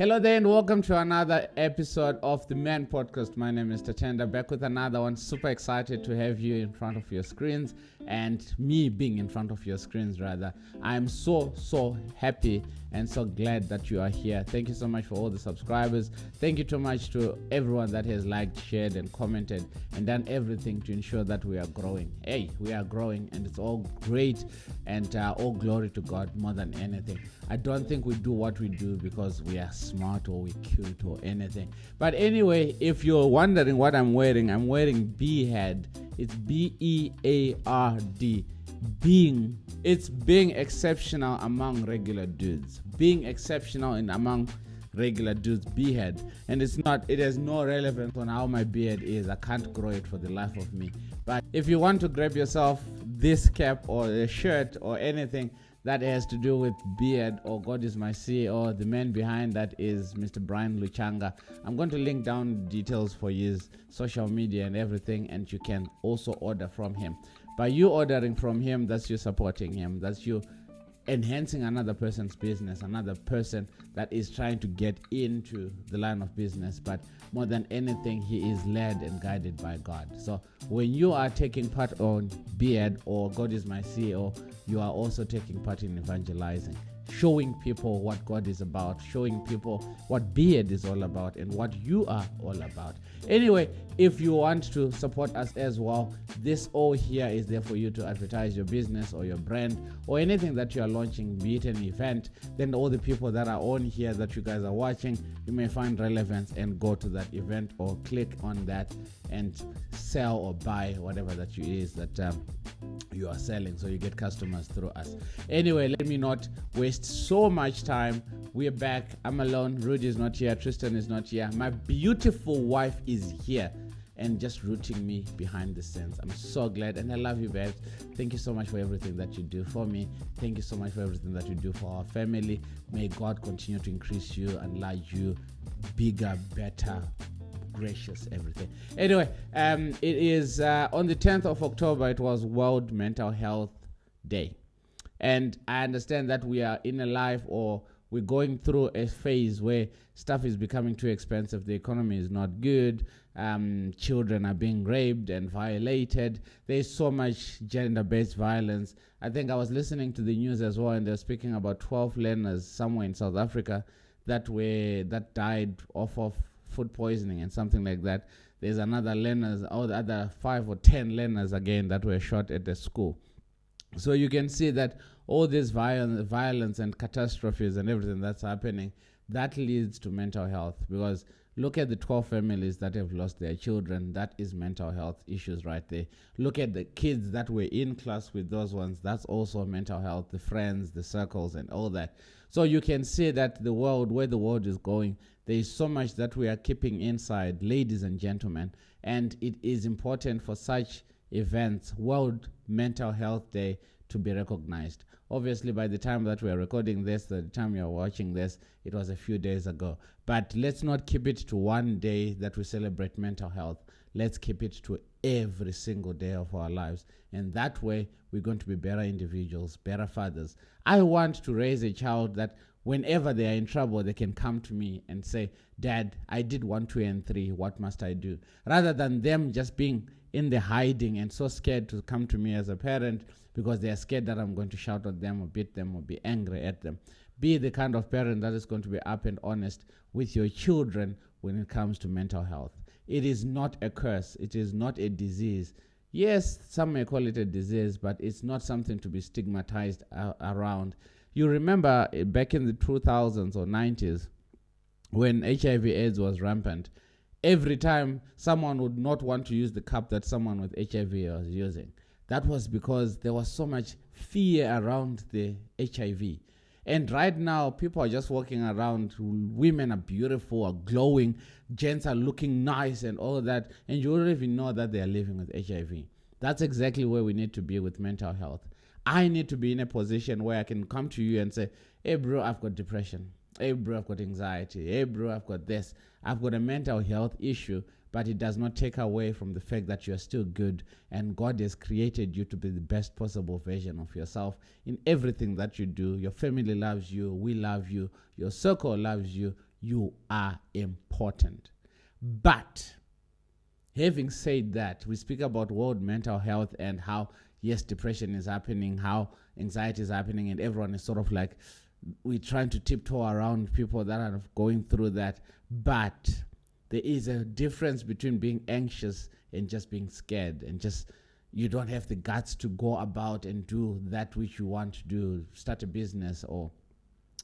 Hello there and welcome to another episode of the Man Podcast. My name is Tatenda, back with another one. Super excited to have you in front of your screens and me being in front of your screens rather. I'm so happy and so glad that you are here. Thank you so much for all the subscribers. Thank you so much to everyone that has liked, shared and commented and done everything to ensure that we are growing. Hey, we are growing and it's all great and all glory to God more than anything. I don't think we do what we do because we are smart or we cute or anything. But anyway, if you're wondering what I'm wearing Beard. It's B-E-A-R-D. It's being exceptional among regular dudes. Being exceptional among regular dudes, beard. And it has no relevance on how my beard is. I can't grow it for the life of me. But if you want to grab yourself this cap or a shirt or anything that has to do with beard or God is my CEO, the man behind that is Mr. Brian Luchanga. I'm going to link down details for his social media and everything, and you can also order from him. By you ordering from him, that's you supporting him. That's you enhancing another person's business, another person that is trying to get into the line of business. But more than anything, he is led and guided by God. So when you are taking part on Beard or God is my CEO, you are also taking part in evangelizing, showing people what God is about, showing people what Beard is all about and what you are all about. Anyway, if you want to support us as well, this all here is there for you to advertise your business or your brand or anything that you are launching, be it an event. Then all the people that are on here that you guys are watching, you may find relevance and go to that event or click on that and sell or buy whatever that is that you are selling, so you get customers through us. Anyway, let me not waste so much time. We're back. I'm alone. Rudy is not here. Tristan is not here. My beautiful wife is here and just rooting me behind the scenes. I'm so glad and I love you, babes. Thank you so much for everything that you do for me. Thank you so much for everything that you do for our family. May God continue to increase you and like you bigger, better, gracious, everything. Anyway, it is on the 10th of October. It was World Mental Health Day. And I understand that we are in a life or we're going through a phase where stuff is becoming too expensive. The economy is not good. Children are being raped and violated. There's so much gender-based violence. I think I was listening to the news as well, and they're speaking about 12 learners somewhere in South Africa that died off of food poisoning and something like that. There's another learners, or the other 5 or 10 learners again that were shot at the school. So you can see that all this violence and catastrophes and everything that's happening, that leads to mental health. Because look at the 12 families that have lost their children. That is mental health issues right there. Look at the kids that were in class with those ones. That's also mental health, the friends, the circles and all that. So you can see that where the world is going, there is so much that we are keeping inside, ladies and gentlemen. And it is important for such events, World Mental Health Day, to be recognized. Obviously, by the time that we are recording this, the time you are watching this, it was a few days ago. But let's not keep it to one day that we celebrate mental health. Let's keep it to every single day of our lives. And that way, we're going to be better individuals, better fathers. I want to raise a child that whenever they are in trouble, they can come to me and say, Dad, I did 1, 2, and 3. What must I do? Rather than them just being in the hiding and so scared to come to me as a parent because they are scared that I'm going to shout at them or beat them or be angry at them. Be the kind of parent that is going to be up and honest with your children when it comes to mental health. It is not a curse. It is not a disease. Yes, some may call it a disease, but it's not something to be stigmatized around. You remember back in the 2000s or 90s when HIV/AIDS was rampant, every time someone would not want to use the cup that someone with HIV was using. That was because there was so much fear around the HIV. And right now, people are just walking around. Women are beautiful, are glowing. Gents are looking nice and all that. And you don't even know that they are living with HIV. That's exactly where we need to be with mental health. I need to be in a position where I can come to you and say, hey, bro, I've got depression. Hey, bro, I've got anxiety. Hey, bro, I've got this. I've got a mental health issue. But it does not take away from the fact that you are still good and God has created you to be the best possible version of yourself in everything that you do. Your family loves you, we love you, your circle loves you, You are important. But having said that, we speak about world mental health and how, yes, depression is happening, how anxiety is happening, and everyone is sort of like, we're trying to tiptoe around people that are going through that. But there is a difference between being anxious and just being scared, and just you don't have the guts to go about and do that which you want to do, start a business or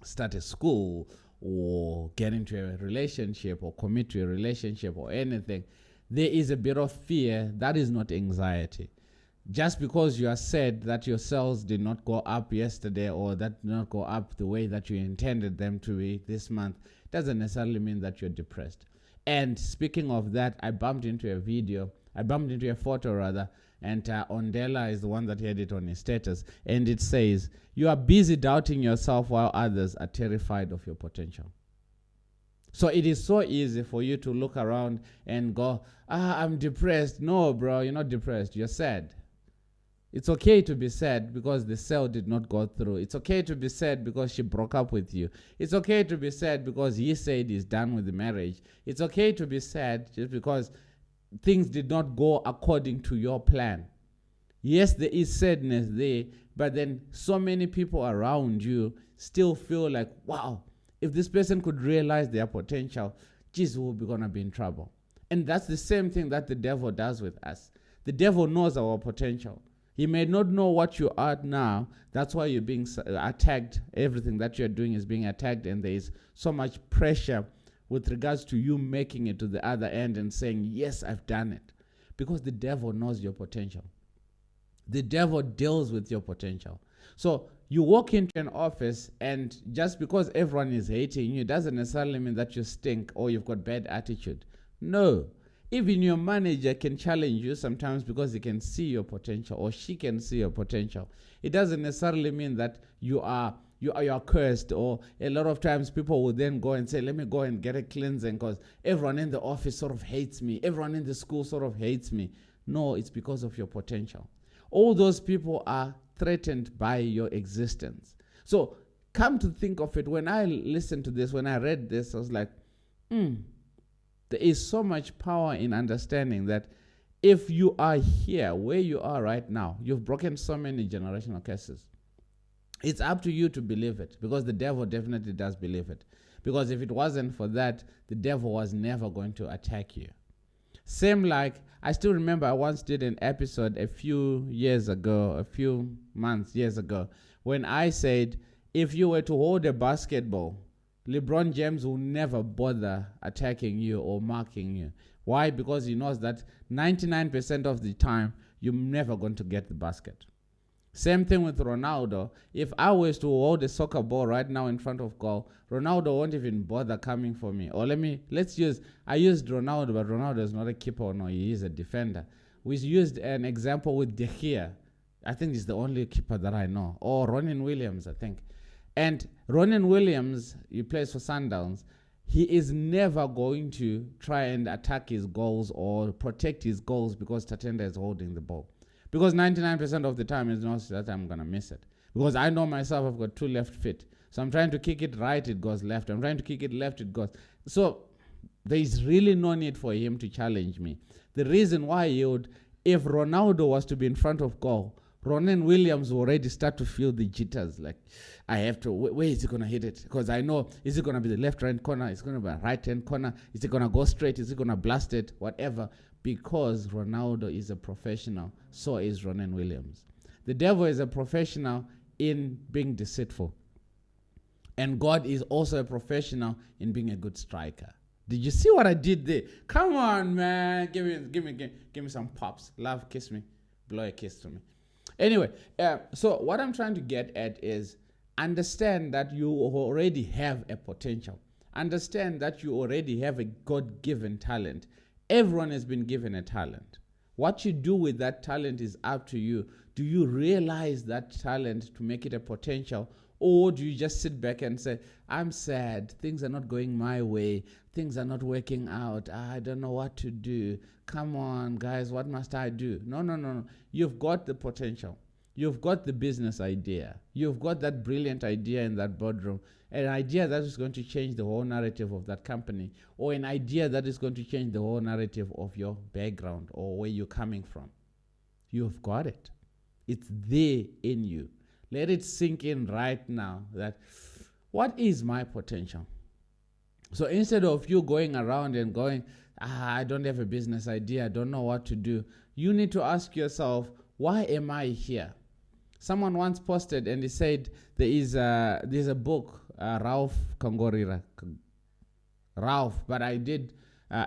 start a school or get into a relationship or commit to a relationship or anything. There is a bit of fear. That is not anxiety. Just because you are sad that your sales did not go up yesterday or that did not go up the way that you intended them to be this month, doesn't necessarily mean that you're depressed. And speaking of that, I bumped into a photo rather, and Ondela is the one that had it on his status, and it says, you are busy doubting yourself while others are terrified of your potential. So it is so easy for you to look around and go, I'm depressed. No, bro, you're not depressed. You're sad. It's okay to be sad because the sale did not go through. It's okay to be sad because she broke up with you. It's okay to be sad because he said he's done with the marriage. It's okay to be sad just because things did not go according to your plan. Yes, there is sadness there, but then so many people around you still feel like, wow, if this person could realize their potential, geez, we're going to be in trouble. And that's the same thing that the devil does with us. The devil knows our potential. He may not know what you are now. That's why you're being attacked. Everything that you're doing is being attacked, and there is so much pressure with regards to you making it to the other end and saying, yes, I've done it. Because the devil knows your potential. The devil deals with your potential. So you walk into an office, and just because everyone is hating you doesn't necessarily mean that you stink or you've got bad attitude. No. Even your manager can challenge you sometimes because he can see your potential, or she can see your potential. It doesn't necessarily mean that you are cursed, or a lot of times people will then go and say, let me go and get a cleansing because everyone in the office sort of hates me. Everyone in the school sort of hates me. No, it's because of your potential. All those people are threatened by your existence. So come to think of it, when I listened to this, when I read this, I was like, there is so much power in understanding that if you are here, where you are right now, you've broken so many generational curses. It's up to you to believe it, because the devil definitely does believe it. Because if it wasn't for that, the devil was never going to attack you. Same like, I still remember I once did an episode a few years ago, when I said, if you were to hold a basketball, LeBron James will never bother attacking you or marking you. Why? Because he knows that 99% of the time, you're never going to get the basket. Same thing with Ronaldo. If I was to hold a soccer ball right now in front of goal, Ronaldo won't even bother coming for me. Or I used Ronaldo, but Ronaldo is not a keeper, no, he is a defender. We used an example with De Gea. I think he's the only keeper that I know. Or Ronin Williams, I think. And Ronin Williams, he plays for Sundowns. He is never going to try and attack his goals or protect his goals because Tatenda is holding the ball. Because 99% of the time it's not that I'm going to miss it. Because I know myself, I've got two left feet. So I'm trying to kick it right, it goes left. I'm trying to kick it left, it goes. So there is really no need for him to challenge me. The reason why if Ronaldo was to be in front of goal, Ronan Williams will already start to feel the jitters. Like, I have to, where is he going to hit it? Because I know, is it going to be the left-hand corner? Is it going to be a right-hand corner? Is it going to go straight? Is it going to blast it? Whatever. Because Ronaldo is a professional, so is Ronan Williams. The devil is a professional in being deceitful. And God is also a professional in being a good striker. Did you see what I did there? Come on, man. Give me some pops. Love, kiss me. Blow a kiss to me. Anyway, so what I'm trying to get at is understand that you already have a potential. Understand that you already have a God-given talent. Everyone has been given a talent. What you do with that talent is up to you. Do you realize that talent to make it a potential? Or do you just sit back and say, I'm sad, things are not going my way, things are not working out, I don't know what to do. Come on, guys, what must I do? No. You've got the potential. You've got the business idea. You've got that brilliant idea in that boardroom, an idea that is going to change the whole narrative of that company, or an idea that is going to change the whole narrative of your background or where you're coming from. You've got it. It's there in you. Let it sink in right now that what is my potential? So instead of you going around and going, I don't have a business idea, I don't know what to do, you need to ask yourself, why am I here? Someone once posted and he said there's a book, Ralph Kongorira. Ralph, but I did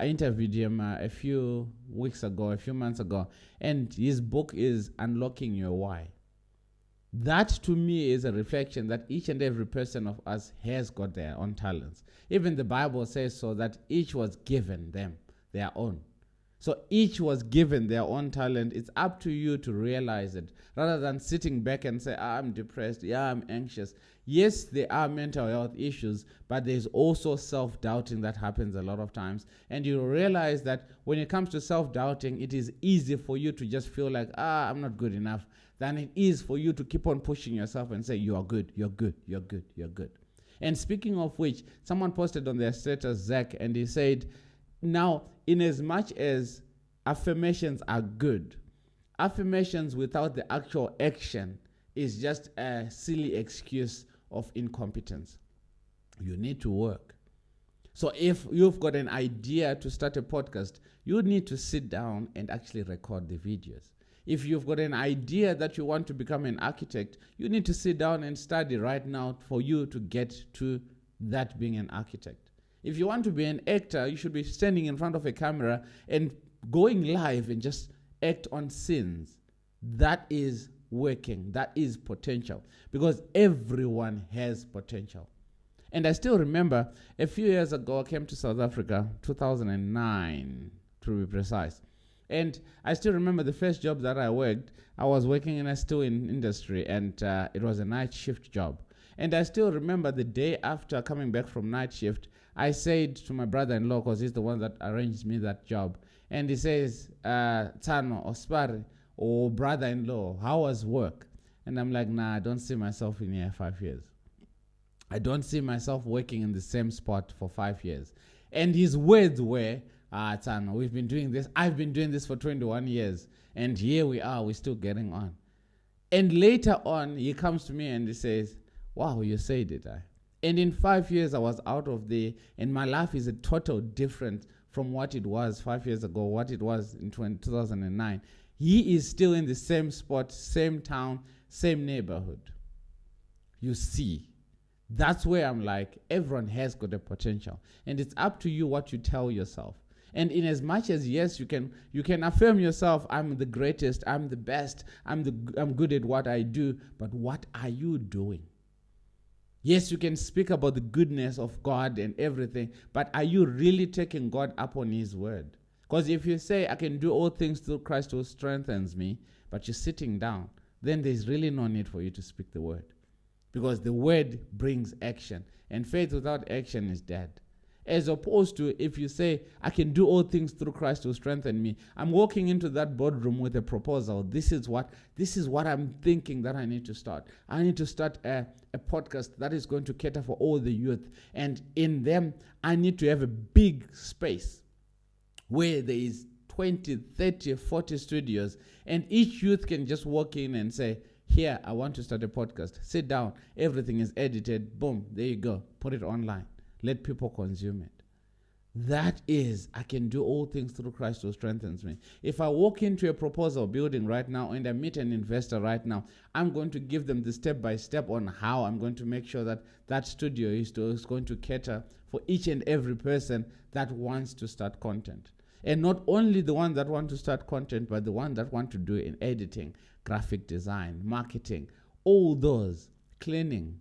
interviewed him a few months ago, and his book is Unlocking Your Why. That to me is a reflection that each and every person of us has got their own talents. Even the Bible says so, that each was given them their own. So each was given their own talent. It's up to you to realize it, rather than sitting back and say, I'm depressed, I'm anxious. Yes, there are mental health issues, but there's also self-doubting that happens a lot of times. And you realize that when it comes to self-doubting, it is easy for you to just feel like, I'm not good enough, than it is for you to keep on pushing yourself and say, you are good, you're good, you're good, you're good. And speaking of which, someone posted on their status, Zach, and he said, now, in as much as affirmations are good, affirmations without the actual action is just a silly excuse of incompetence. You need to work. So if you've got an idea to start a podcast, you need to sit down and actually record the videos. If you've got an idea that you want to become an architect, you need to sit down and study right now for you to get to that being an architect. If you want to be an actor, you should be standing in front of a camera and going live and just act on scenes. That is working. That is potential. Because everyone has potential. And I still remember a few years ago, I came to South Africa, 2009 to be precise. And I still remember the first job that I worked. I was working in a steel industry, and it was a night shift job. And I still remember the day after coming back from night shift, I said to my brother-in-law, because he's the one that arranged me that job, and he says, Tano, or Spari, or brother-in-law, how was work? And I'm like, nah, I don't see myself in here 5 years. I don't see myself working in the same spot for 5 years. And his words were, Tano, we've been doing this. I've been doing this for 21 years. And here we are, we're still getting on. And later on, he comes to me and he says, wow, you said it. And in 5 years, I was out of there, and my life is a total different from what it was 5 years ago, what it was in 2009. He is still in the same spot, same town, same neighborhood. You see, that's where I'm like, everyone has got a potential. And it's up to you what you tell yourself. And in as much as, yes, you can affirm yourself, I'm the greatest, I'm the best, I'm good at what I do, but what are you doing? Yes, you can speak about the goodness of God and everything, but are you really taking God up on his word? Because if you say, I can do all things through Christ who strengthens me, but you're sitting down, then there's really no need for you to speak the word. Because the word brings action, and faith without action is dead. As opposed to if you say, I can do all things through Christ who strengthens me. I'm walking into that boardroom with a proposal. This is what I'm thinking that I need to start. I need to start a podcast that is going to cater for all the youth. And in them, I need to have a big space where there is 20, 30, 40 studios. And each youth can just walk in and say, here, I want to start a podcast. Sit down. Everything is edited. Boom. There you go. Put it online. Let people consume it. That is, I can do all things through Christ who strengthens me. If I walk into a proposal building right now and I meet an investor right now, I'm going to give them the step-by-step on how I'm going to make sure that that studio is going to cater for each and every person that wants to start content. And not only the one that want to start content, but the one that want to do in editing, graphic design, marketing, all those, cleaning,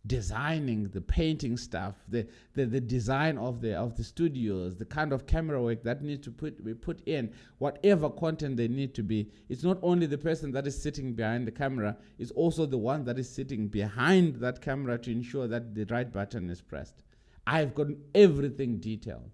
designing, the painting stuff, the design of the studios, the kind of camera work that needs to be put in, whatever content they need to be. It's not only the person that is sitting behind the camera, it's also the one that is sitting behind that camera to ensure that the right button is pressed. I've got everything detailed.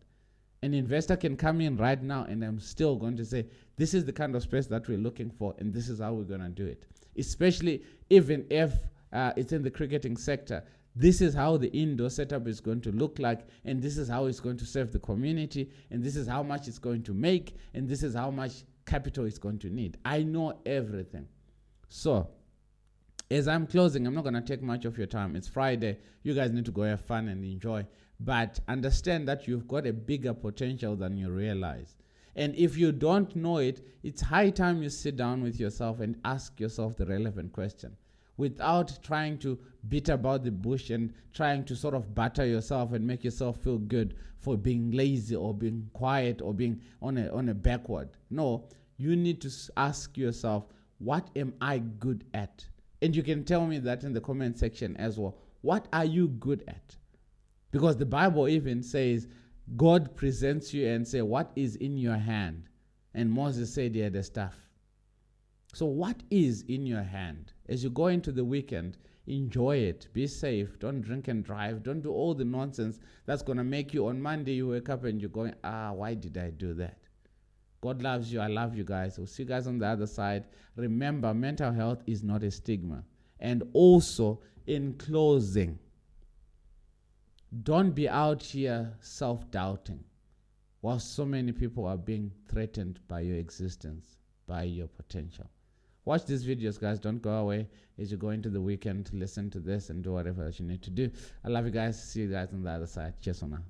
An investor can come in right now and I'm still going to say, this is the kind of space that we're looking for and this is how we're going to do it. especially even if it's in the cricketing sector. This is how the indoor setup is going to look like, and this is how it's going to serve the community, and this is how much it's going to make, and this is how much capital it's going to need. I know everything. So, as I'm closing, I'm not going to take much of your time. It's Friday. You guys need to go have fun and enjoy. But understand that you've got a bigger potential than you realize. And if you don't know it, it's high time you sit down with yourself and ask yourself the relevant question, without trying to beat about the bush and trying to sort of batter yourself and make yourself feel good for being lazy or being quiet or being on a backward. No, you need to ask yourself, what am I good at? And you can tell me that in the comment section as well. What are you good at? Because the Bible even says, God presents you and say, what is in your hand? And Moses said he had a staff. So what is in your hand? As you go into the weekend, enjoy it. Be safe. Don't drink and drive. Don't do all the nonsense that's going to make you, on Monday, you wake up and you're going, why did I do that? God loves you. I love you guys. We'll see you guys on the other side. Remember, mental health is not a stigma. And also, in closing, don't be out here self-doubting while so many people are being threatened by your existence, by your potential. Watch these videos, guys. Don't go away as you go into the weekend. Listen to this and do whatever else you need to do. I love you guys. See you guys on the other side. Cheers for now.